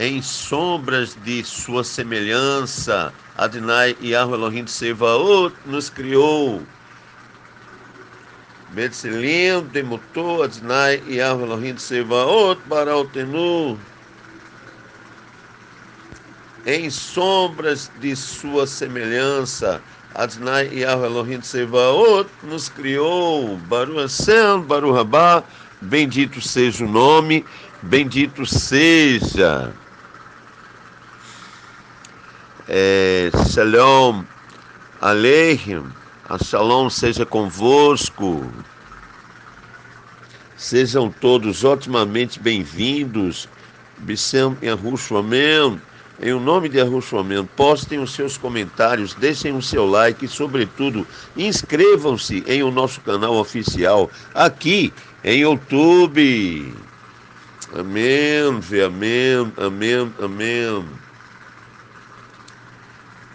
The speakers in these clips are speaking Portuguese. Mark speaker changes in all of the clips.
Speaker 1: em sombras de sua semelhança, Adonai Yahu Elohim Tsevaot nos criou. Betselim demutou Adonai Yahu Elohim Tsevaot Baraotenu. Em sombras de sua semelhança, Adonai Yahu Elohim Tsevaot nos criou. Baruch Hashem, Baruch Rabá, bendito seja o nome, bendito seja. Shalom Aleichem, a Shalom seja convosco. Sejam todos otimamente bem-vindos. Bissem Yahushua Amém. Em o nome de Yahushua Amém, postem os seus comentários, deixem o seu like e, sobretudo, inscrevam-se em o nosso canal oficial aqui em YouTube. Amém, amém, amém, amém.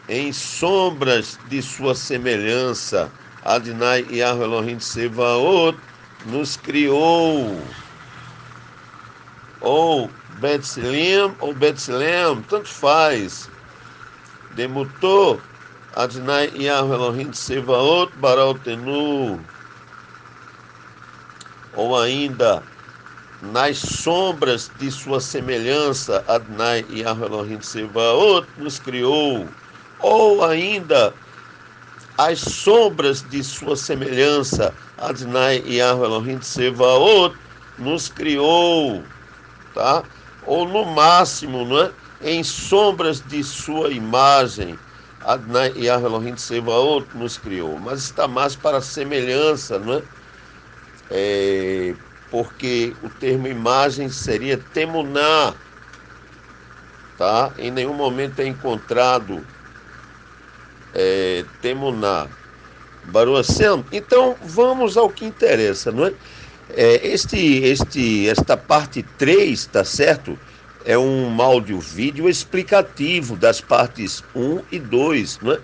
Speaker 1: Em sombras de sua semelhança, Adonai Yahu Elohim Tsevaot nos criou. Ou Betselim, tanto faz. Demutou Adonai Yahu Elohim Tsevaot Baraotenu. Ou ainda, nas sombras de sua semelhança, Adonai Yahu Elohim Tsevaot nos criou. Ou ainda, as sombras de sua semelhança, Adonai Yahu Elohim Tsevaot nos criou, tá? Ou no máximo, não é? Em sombras de sua imagem, Adonai Yahu Elohim Tsevaot nos criou. Mas está mais para a semelhança, não é? Porque o termo imagem seria temuná, tá? Em nenhum momento é encontrado temuná. Baruch Hashem. Então, vamos ao que interessa, não é? Esta parte 3, tá certo? É um áudio-vídeo explicativo das partes 1 e 2, não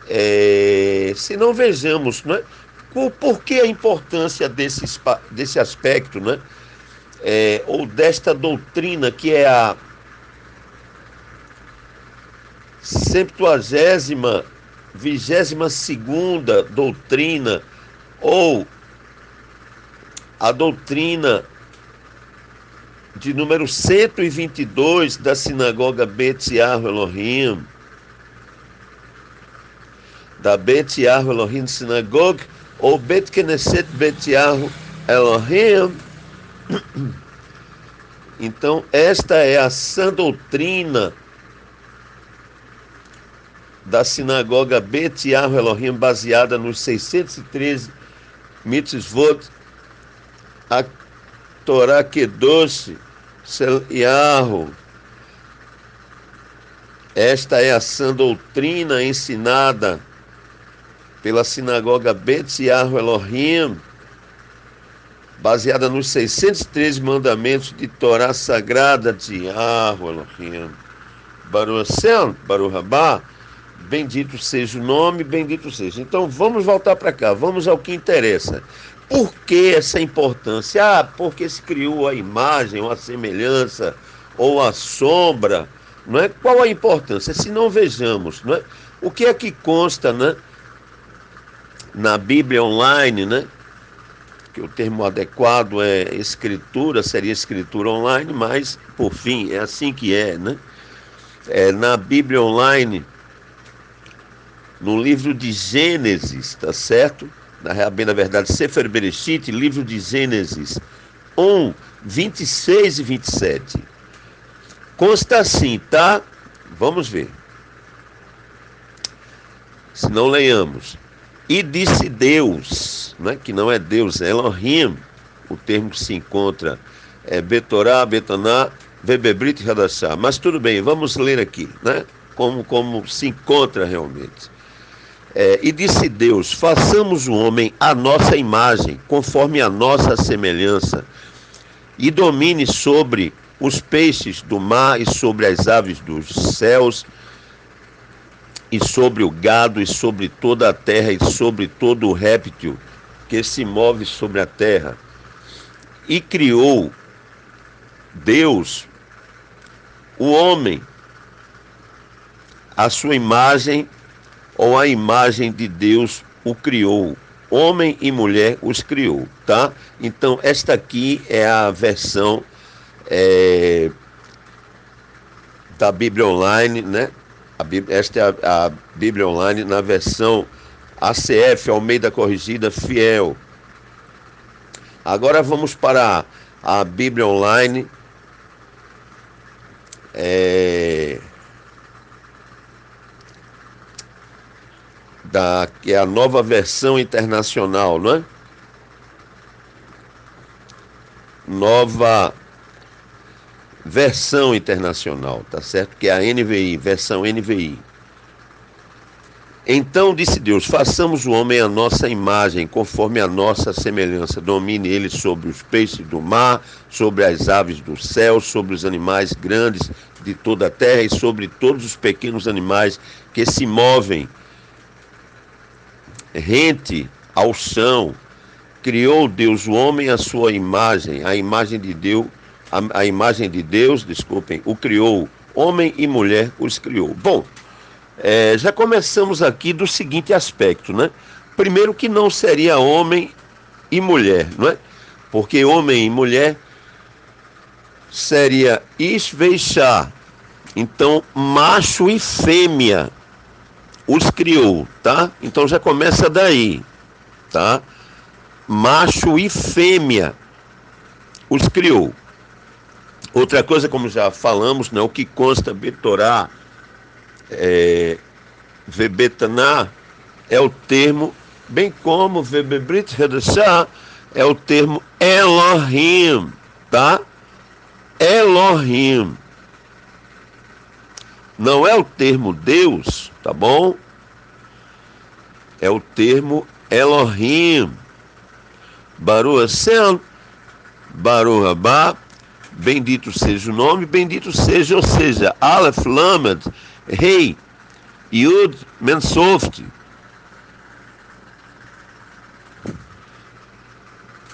Speaker 1: é? Se não vejamos, não é? Por que a importância desse aspecto, não é? Ou desta doutrina que é a 22ª doutrina, ou a doutrina de número 122 da sinagoga Bet Yahu Elohim, da Bet Yahu Elohim Synagogue, ou Bet Knesset Bet Yahu Elohim. Então, esta é a sã doutrina da sinagoga Bet Yahu Elohim, baseada nos 613 mitzvot, a Torá Kedosh Shel Yahu. Esta é a sã doutrina ensinada pela sinagoga Bet Yahu Elohim, baseada nos 613 mandamentos de Torá sagrada de Yahu Elohim. Baruch Hashem, Baruch Rabá, bendito seja o nome, bendito seja. Então vamos voltar para cá, vamos ao que interessa. Por que essa importância? Porque se criou a imagem, ou a semelhança, ou a sombra, não é? Qual a importância? Se não vejamos, não é? O que é que consta, né, na Bíblia online, né? Que o termo adequado é escritura, seria escritura online, mas, por fim, é assim que é, né? Na Bíblia online, no livro de Gênesis, tá certo? Bem, na verdade, Sefer Bereshit, livro de Gênesis 1, 26 e 27. Consta assim, tá? Vamos ver. Se não leiamos. E disse Deus, né? Que não é Deus, é Elohim. O termo que se encontra é Betorá, Betaná, Vebebrit e Hadashah. Mas tudo bem, vamos ler aqui, né? Como se encontra realmente. E disse Deus, façamos o homem à nossa imagem, conforme a nossa semelhança, e domine sobre os peixes do mar, e sobre as aves dos céus, e sobre o gado, e sobre toda a terra, e sobre todo o réptil que se move sobre a terra. E criou Deus o homem, a sua imagem ou a imagem de Deus o criou. Homem e mulher os criou, tá? Então, esta aqui é a versão da Bíblia Online, né? Esta é a Bíblia Online na versão ACF, Almeida Corrigida, Fiel. Agora vamos para a Bíblia Online, que é a nova versão internacional, não é? Nova versão internacional, tá certo? Que é a NVI, versão NVI. Então disse Deus: façamos o homem à nossa imagem, conforme a nossa semelhança. Domine ele sobre os peixes do mar, sobre as aves do céu, sobre os animais grandes de toda a terra e sobre todos os pequenos animais que se movem rente ao chão. Criou Deus o homem à sua imagem, a imagem de Deus, o criou. Homem e mulher os criou. Bom, já começamos aqui do seguinte aspecto, né? Primeiro que não seria homem e mulher, não é? Porque homem e mulher seria isveishá. Então, macho e fêmea os criou, tá? Então já começa daí, tá? Macho e fêmea os criou. Outra coisa, como já falamos, né, o que consta Betorá, Vebetaná, é o termo, bem como Vebebrit Redashá, é o termo Elohim, tá? Elohim. Não é o termo Deus, tá bom? É o termo Elohim. Baruch Hashem, Baruch Haba, bendito seja o nome, bendito seja, ou seja, Aleph, Lamed, Rei, Yud, Mensoft.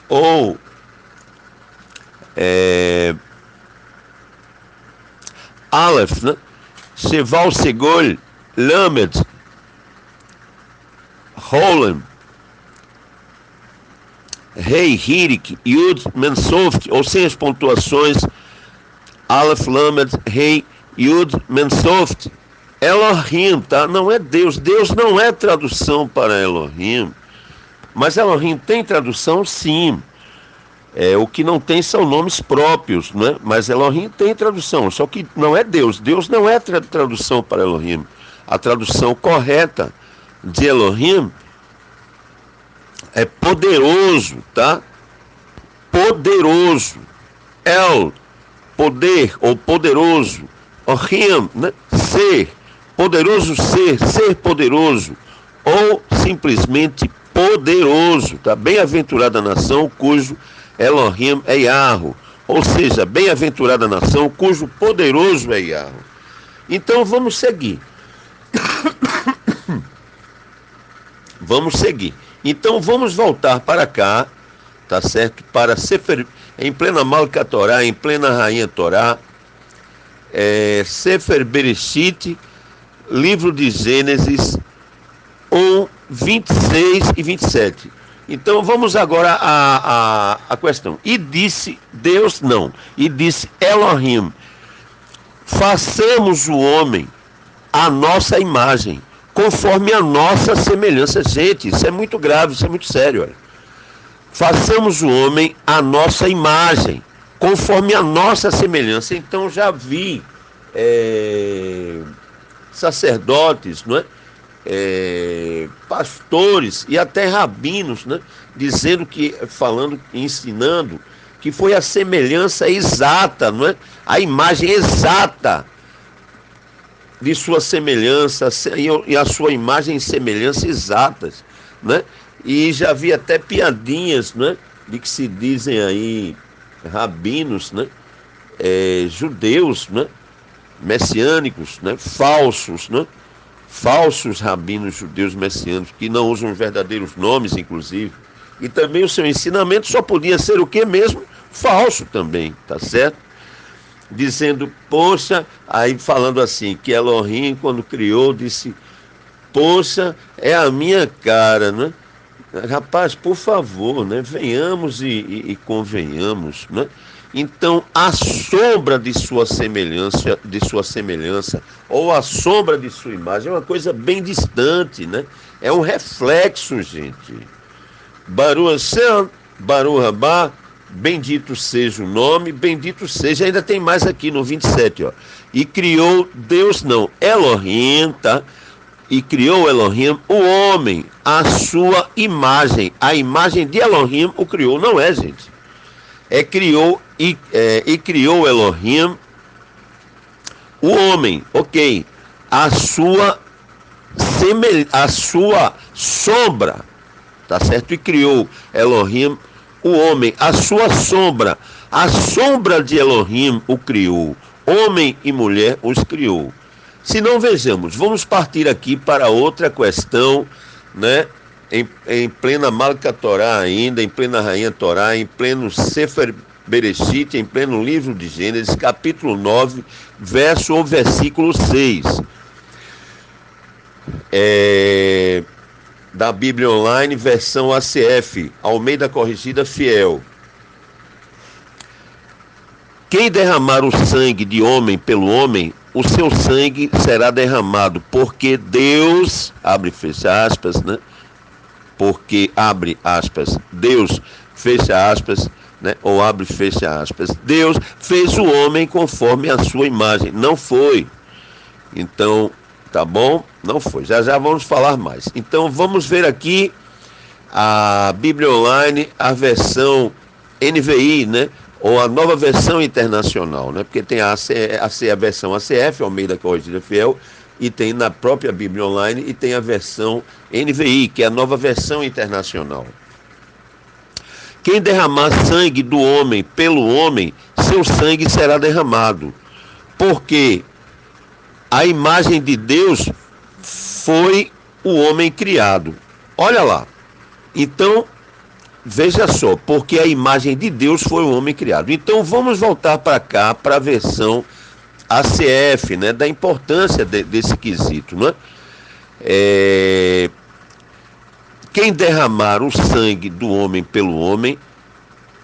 Speaker 1: Ou Aleph, né? Sheval, Segol, Lamed, Holem, Rei, Hirik, Yud, Mensoft, ou sem as pontuações, Aleph, Lamed, Rei, Yud, Mensoft. Elohim, tá? Não é Deus. Deus não é tradução para Elohim. Mas Elohim tem tradução, sim. O que não tem são nomes próprios, né? Mas Elohim tem tradução, só que não é Deus. Deus não é tradução para Elohim. A tradução correta de Elohim é poderoso, tá? Poderoso. El, poder ou poderoso. Ohim, né? Ser, poderoso ser poderoso. Ou simplesmente poderoso, tá? Bem-aventurada a nação cujo Elohim é Yahweh, ou seja, bem-aventurada a nação cujo poderoso é Yahweh. Então vamos seguir. Vamos seguir. Então vamos voltar para cá, tá certo? Para Sefer, em plena Malka Torá, em plena Rainha Torá, Sefer Bereshit, livro de Gênesis 1, 26 e 27. Então vamos agora à questão. E disse Deus, não. E disse Elohim: façamos o homem à nossa imagem, conforme a nossa semelhança. Gente, isso é muito grave, isso é muito sério. Olha. Façamos o homem à nossa imagem, conforme a nossa semelhança. Então já vi sacerdotes, não é? Pastores e até rabinos, né, dizendo que, falando, ensinando que foi a semelhança exata, não é? A imagem exata de sua semelhança e a sua imagem e semelhança exatas, né? E já vi até piadinhas, né, de que se dizem aí rabinos, né, judeus, né, messiânicos, né, falsos, né? Falsos rabinos judeus messiânicos, que não usam os verdadeiros nomes, inclusive. E também o seu ensinamento só podia ser o que mesmo? Falso também, tá certo? dizendo, poxa, aí falando assim, que Elohim, quando criou, disse, poxa, é a minha cara, né? Rapaz, por favor, né? Venhamos e convenhamos, né? Então, a sombra de sua semelhança, ou a sombra de sua imagem, é uma coisa bem distante, né? É um reflexo, gente. Baruch Hashem, Baruch Rabá, bendito seja o nome, bendito seja, ainda tem mais aqui no 27, ó. E criou Deus, não, Elohim, tá? E criou Elohim o homem, a sua imagem. A imagem de Elohim o criou, não é, gente? Criou Elohim o homem, ok. A sua sombra, tá certo? E criou Elohim o homem, a sua sombra. A sombra de Elohim o criou. Homem e mulher os criou. Se não, vejamos, vamos partir aqui para outra questão, né? Em plena Malca Torá ainda, em plena Rainha Torá, em pleno Sefer Bereshit, em pleno livro de Gênesis, capítulo 9, verso ou versículo 6. Da Bíblia Online, versão ACF, Almeida Corrigida Fiel. Quem derramar o sangue de homem pelo homem, o seu sangue será derramado, porque Deus, abre e fecha aspas, né? Porque, abre aspas, Deus, fecha aspas, né? Ou abre e fecha aspas. Deus fez o homem conforme a sua imagem. Não foi. Então, tá bom? Não foi. Já vamos falar mais. Então, vamos ver aqui a Bíblia Online, a versão NVI, né? Ou a nova versão internacional, né? Porque tem a versão ACF, Almeida Corrigida Fiel, e tem na própria Bíblia Online, e tem a versão NVI, que é a nova versão internacional. Quem derramar sangue do homem pelo homem, seu sangue será derramado, porque a imagem de Deus foi o homem criado. Olha lá. Então, veja só, porque a imagem de Deus foi o homem criado. Então vamos voltar para cá, para a versão ACF, né, da importância desse quesito, né? Quem derramar o sangue do homem pelo homem,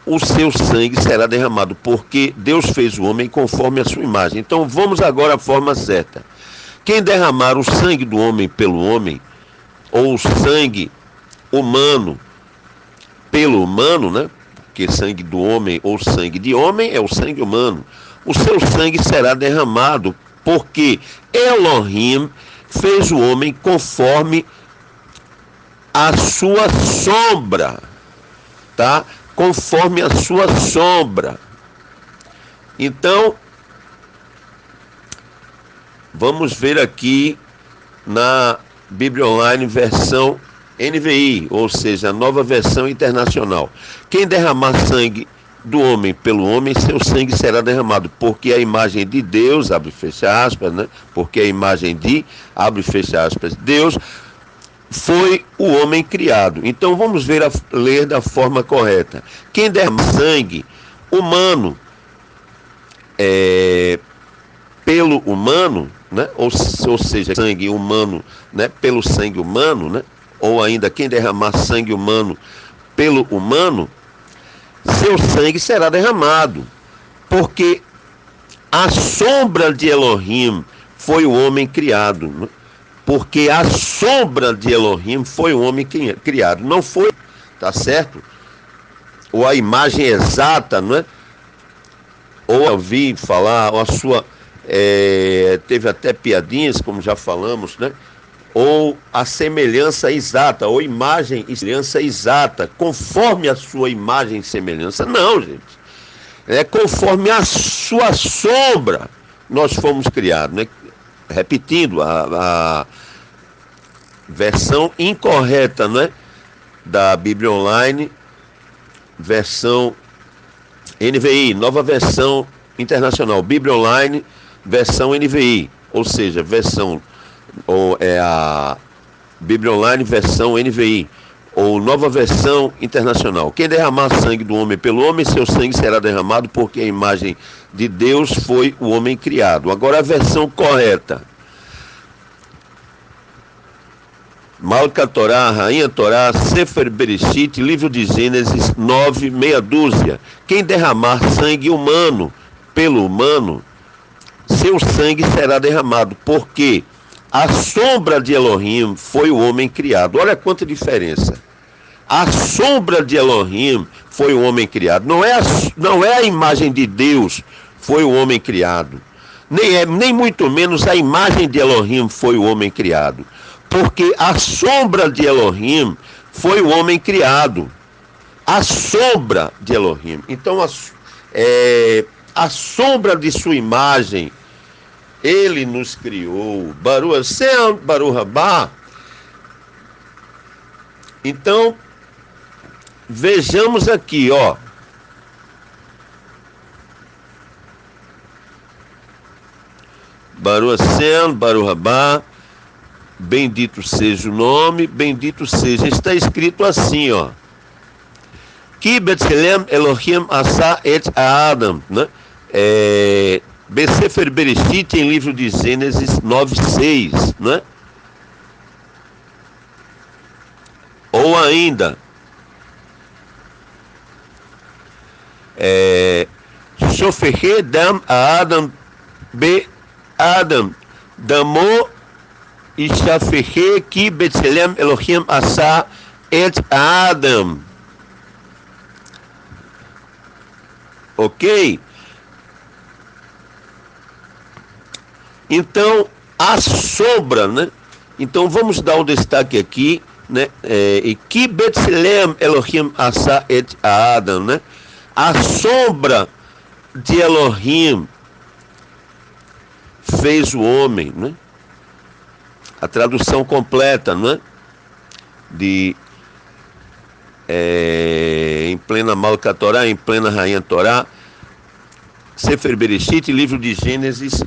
Speaker 1: o seu sangue será derramado, porque Deus fez o homem conforme a sua imagem. Então vamos agora à forma certa. Quem derramar o sangue do homem pelo homem, ou o sangue humano pelo humano, né? Porque sangue do homem ou sangue de homem é o sangue humano. O seu sangue será derramado, porque Elohim fez o homem conforme a sua sombra, tá? Conforme a sua sombra. Então, vamos ver aqui na Bíblia Online, versão NVI, ou seja, a nova versão internacional. Quem derramar sangue do homem pelo homem, seu sangue será derramado, porque a imagem de Deus, abre e fecha aspas, né? Porque a imagem de, abre e fecha aspas, Deus foi o homem criado. Então vamos ler da forma correta. Quem derramar sangue humano pelo humano, né? Ou seja, sangue humano, né? Pelo sangue humano, né? Ou ainda quem derramar sangue humano pelo humano, seu sangue será derramado, porque a sombra de Elohim foi o homem criado, né? Porque a sombra de Elohim foi o homem criado, não foi, tá certo? Ou a imagem exata, não é? Ou eu ouvi falar, ou a sua, teve até piadinhas, como já falamos, né? Ou a semelhança exata, ou imagem e semelhança exata, conforme a sua imagem e semelhança. Não, gente. É conforme a sua sombra nós fomos criados, né? Repetindo, a versão incorreta, né? Da Bíblia Online, versão NVI, nova versão internacional. Bíblia Online, versão NVI, ou seja, versão... ou é a Bíblia Online versão NVI, ou Nova Versão Internacional. Quem derramar sangue do homem pelo homem, seu sangue será derramado, porque a imagem de Deus foi o homem criado. Agora a versão correta. Malca Torá, Rainha Torá, Sefer Bereshit, livro de Gênesis 9, meia dúzia. Quem derramar sangue humano pelo humano, seu sangue será derramado, porque a sombra de Elohim foi o homem criado. Olha quanta diferença. A sombra de Elohim foi o homem criado. Não é a imagem de Deus foi o homem criado. Nem muito menos a imagem de Elohim foi o homem criado. Porque a sombra de Elohim foi o homem criado. A sombra de Elohim. Então, a sombra de sua imagem, ele nos criou. Baruch Hashem, Baruch Haba. Então, vejamos aqui, ó. Baruch Hashem, Baruch Haba. Bendito seja o nome, bendito seja. Está escrito assim, ó. Ki Betzelem Elohim asa et Adam, né? Besefer Bereshit, em livro de Gênesis 9:6, né? Ou ainda, Shofeche dam a Adam be Adam damo Ishafeche ki Betzelem Elohim asa et Adam. Ok? Então, a sombra, né? Então, vamos dar um destaque aqui, né? E que Betzelem Elohim asa et Adam, né? A sombra de Elohim fez o homem, né? A tradução completa, né? Em plena Malca Torá, em plena Rainha Torá, Sefer Bereshit, livro de Gênesis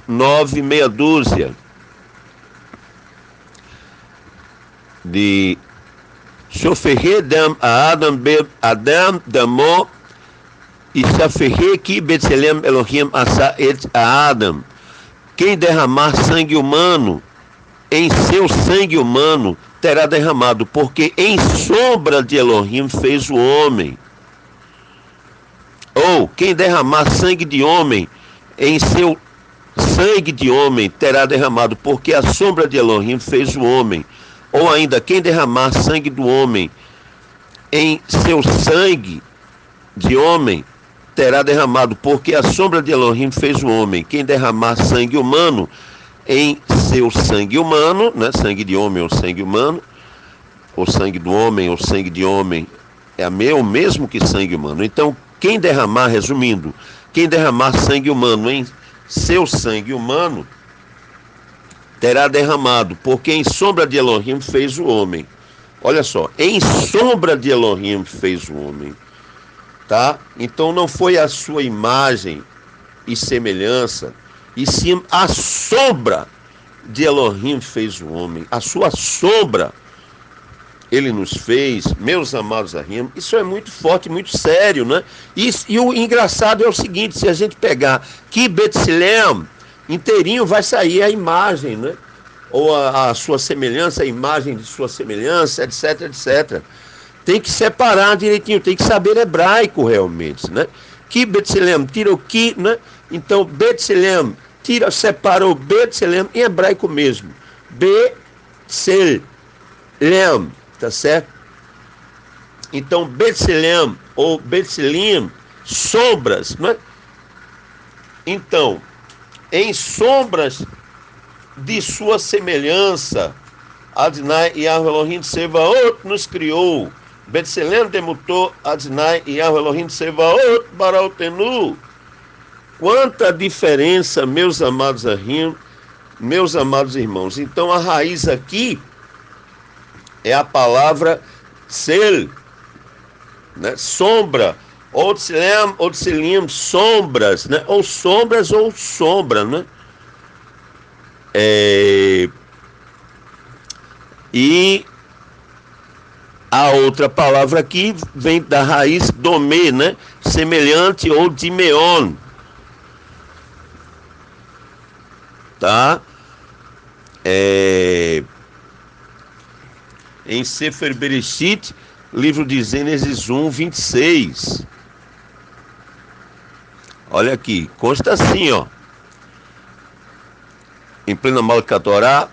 Speaker 1: 9, meia dúzia. De Shofeche dam a Adam be Adam damo e Shafeche ki Betzelem Elohim asa et a Adam. Quem derramar sangue humano, em seu sangue humano terá derramado, porque em sombra de Elohim fez o homem. Ou quem derramar sangue de homem, em seu sangue de homem terá derramado, porque a sombra de Elohim fez o homem. Ou ainda, quem derramar sangue do homem, em seu sangue de homem terá derramado, porque a sombra de Elohim fez o homem. Quem derramar sangue humano, em seu sangue humano, né? Sangue de homem ou sangue humano, ou sangue do homem ou sangue de homem, é o mesmo que sangue humano. Então, quem derramar, resumindo, quem derramar sangue humano em seu sangue humano, terá derramado, porque em sombra de Elohim fez o homem. Olha só, em sombra de Elohim fez o homem, tá? Então não foi a sua imagem e semelhança, e sim a sombra de Elohim fez o homem. A sua sombra ele nos fez, meus amados Ahim. Isso é muito forte, muito sério, né? E o engraçado é o seguinte: se a gente pegar que Betzelem inteirinho, vai sair a imagem, né? Ou a sua semelhança, a imagem de sua semelhança, etc, etc. Tem que separar direitinho, tem que saber hebraico realmente, né? Que Betzelem, tira o que, né? Então, Betzelem, separa o Betzelem em hebraico mesmo. Betzelem, tá certo? Então, Betzelem ou Betzelim, sombras, né? Então, em sombras de sua semelhança, Adonai Yahweh Elohim Tsevaot nos criou. Betzelem demutou Adonai Yahweh Elohim Tsevaot Barautenu. Quanta diferença, meus amados Ahim, meus amados irmãos. Então a raiz aqui é a palavra Tsel, né? Sombra, ou Tselim, sombras, né? Ou sombras ou sombra, né? E A outra palavra aqui vem da raiz domê, né? Semelhante ou dimeon. Tá? Em Sefer Bereshit, livro de Gênesis 1, 26. Olha aqui, consta assim, ó. Em plena Malkat Torá,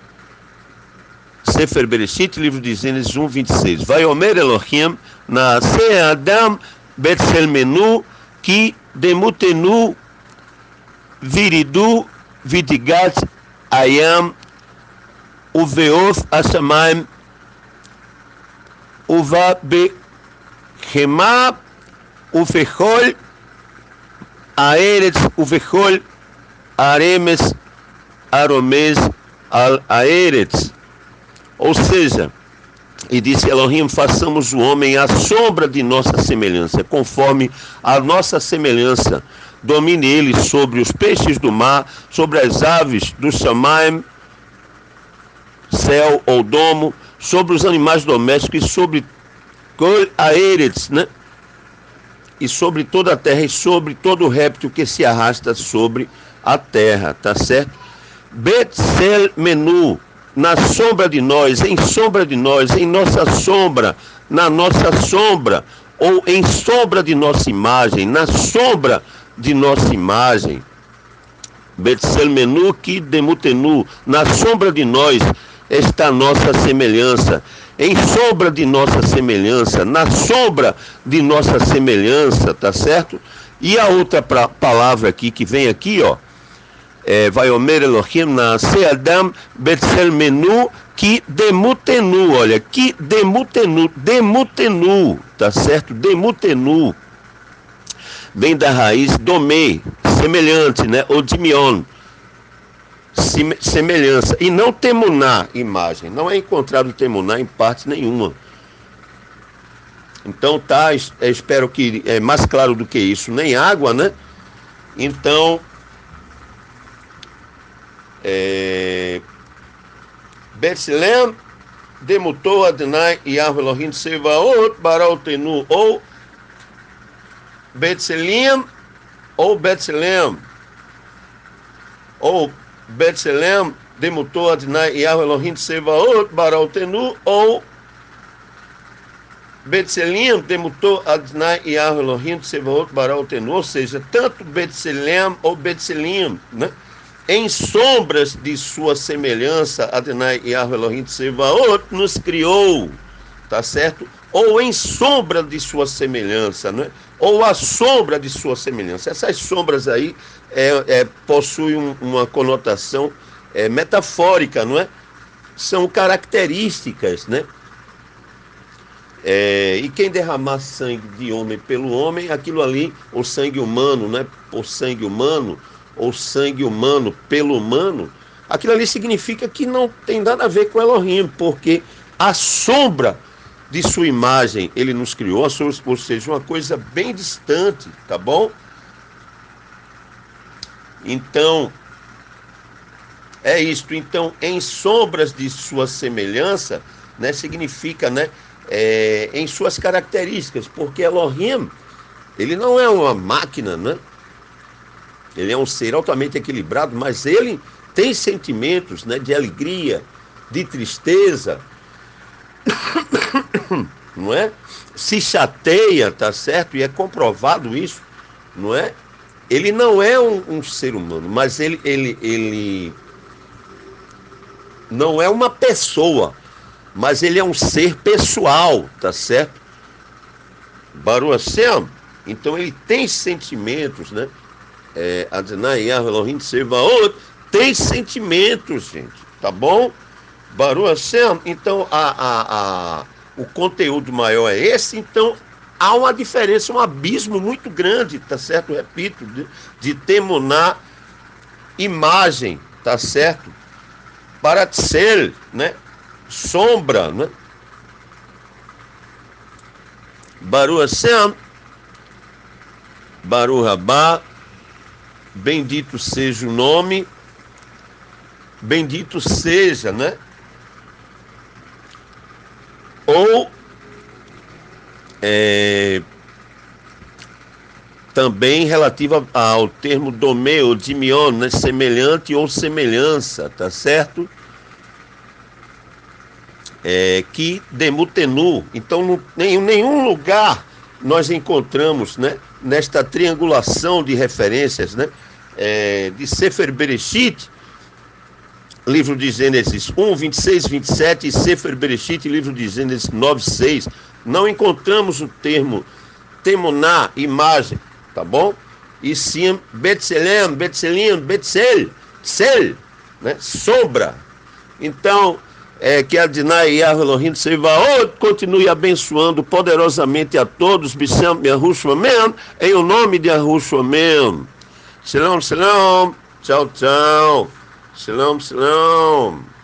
Speaker 1: Sefer Bereshit, livro de Gênesis 1, 26. Vai Omer Elohim, Naaseh Adam Betselmenu, Ki Demutenu, Viridu, Vidigat, Ayam, Uveof Ashamayim, Uva Behema, Ufechol, Aeretz, Ufechol, Aremes, Aromes, Al-Aeretz. Ou seja, e disse Elohim, façamos o homem à sombra de nossa semelhança, conforme a nossa semelhança. Domine ele sobre os peixes do mar, sobre as aves do Shamaim, céu ou domo, sobre os animais domésticos e sobre Kol Aeretz, né? E sobre toda a terra e sobre todo o réptil que se arrasta sobre a terra, tá certo? Betsel Menu, na sombra de nós, em sombra de nós, em nossa sombra, na nossa sombra, ou em sombra de nossa imagem, na sombra de nossa imagem. Betsel Menu que demutenu, na sombra de nós está a nossa semelhança, em sombra de nossa semelhança, na sombra de nossa semelhança, tá certo? E a outra palavra aqui, que vem aqui, ó, vai Omer Elohim Naaseh Adam Betselmenu Ki Demutenu, olha, Ki Demutenu, Demutenu, tá certo? Demutenu, vem da raiz domê, semelhante, né? Ou dimion, semelhança, e não temuná, imagem, não é encontrado temuná em parte nenhuma. Então tá, espero que é mais claro do que isso, nem água, né? Então Betselem demutou Adonai Yahweh Elohim Tsevaot Baraotenu, ou Betselem, ou Betselem, ou Betselem demutou Adonai Yahweh Elohim Tsevaot Baraotenu, ou Betselem demutou Adonai Yahweh Elohim Tsevaot Baraotenu, ou seja, tanto Betselem ou Betselem, né? Em sombras de sua semelhança, Adonai Yahweh Elohim Tsevaot nos criou, tá certo? Ou em sombra de sua semelhança, né? Ou a sombra de sua semelhança. Essas sombras aí possuem uma conotação metafórica, não é? São características, né? E quem derramar sangue de homem pelo homem, aquilo ali, o sangue humano, né? Por sangue humano, ou sangue humano pelo humano, aquilo ali significa que não tem nada a ver com Elohim, porque a sombra de sua imagem ele nos criou, ou seja, uma coisa bem distante, tá bom? Então, é isto. Então, em sombras de sua semelhança, né, significa, né, em suas características, porque Elohim, ele não é uma máquina, né? Ele é um ser altamente equilibrado, mas ele tem sentimentos, né, de alegria, de tristeza, não é? Se chateia, tá certo? E é comprovado isso, não é? Ele não é um ser humano, mas ele não é uma pessoa, mas ele é um ser pessoal, tá certo? Baruch Hashem, então ele tem sentimentos, né? Adonai Yahweh Elohim Tsevaot tem sentimentos, gente, tá bom? Baruch Hashem, então o conteúdo maior é esse, então há uma diferença, um abismo muito grande, tá certo? Repito, de temuná, imagem, tá certo? Para ser, né? Sombra, né? Baruch Hashem, Baruch Rabá, bendito seja o nome, bendito seja, né? Ou também relativa ao termo domê ou dimion, né? Semelhante ou semelhança, tá certo? Que demutenu. Então, em nenhum lugar nós encontramos, né, nesta triangulação de referências, né, de Sefer Bereshit, livro de Gênesis 1, 26, 27, e Sefer Bereshit, livro de Gênesis 9, 6, não encontramos o termo temuná, imagem, tá bom? E sim Betselem, Betselim, Betsel, Tsel, né, sombra. Então, que Adonai Yahweh Elohim Tsevaot continue abençoando poderosamente a todos, B'Shem Yahushua Amém, em o nome de Yahushua Amém. Shalom, shalom, tchau, tchau, shalom, shalom.